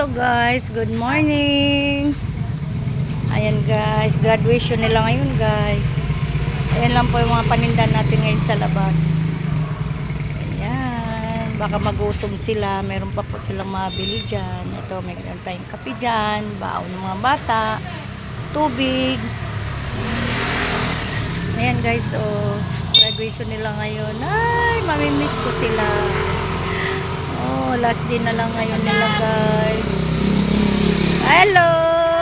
Hello guys, good morning. Ayan guys, graduation nila ngayon guys. Ayan lang po yung mga paninda natin ngayon sa labas. Ayan, baka magutom sila. Meron pa po silang mabili dyan. Ito, may tayong kape dyan, baon ng mga bata, tubig. Ayan guys, oh, graduation nila ngayon. Ay, mamimiss ko sila. Oh, last day na lang ngayon nila guys. Hello,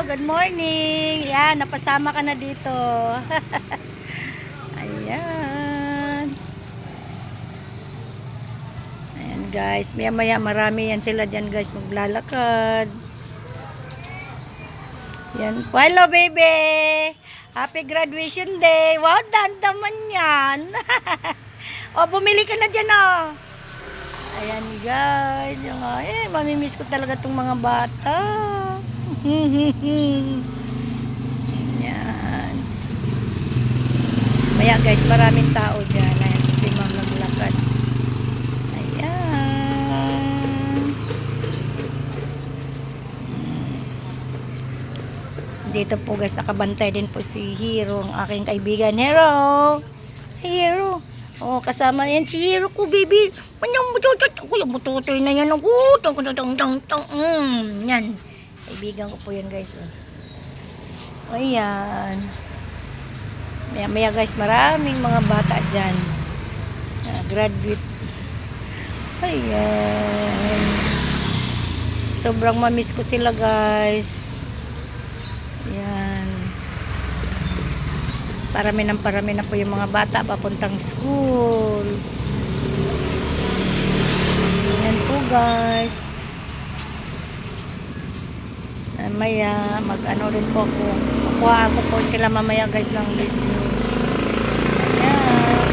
good morning. Yan, napasama ka na dito. Ayan. Ayan guys, maya maya marami yan sila dyan guys, naglalakad. Yan po. Hello baby. Happy graduation day. Wow, dandaman yan. O, bumili ka na dyan oh. Ayan guys, yung mamimiss ko talaga itong mga bata. Ayan. Maya guys, maraming tao dyan. Ayan, kasi ma'am naglakad. Ayan. Dito po guys, nakabantay din po si Hero, ang aking kaibigan. Hero! Hey, Hero! Oh, kasama yan si Hero ko, baby. Manyang bututoy na yan. Yan. Kaibigan ko po yan, guys. Oh. Ayan. Maya guys, maraming mga bata dyan. Graduate. Ayan. Sobrang mamiss ko sila, guys. Ayan. Parami na po yung mga bata papuntang school. Ayan po guys. Mamaya mag-ano rin po ako. Kukuha ko po sila mamaya guys ng video. Ayan.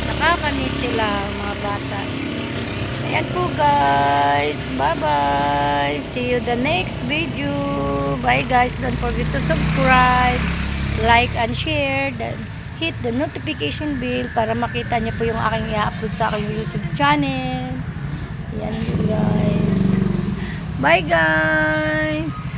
Nakakamiss sila mga bata. Ayan po guys. Bye bye. See you the next video. Bye guys. Don't forget to subscribe, like and share. Then hit the notification bell para makita niyo po yung aking i-upload sa aking YouTube channel. Ayan guys. Bye guys.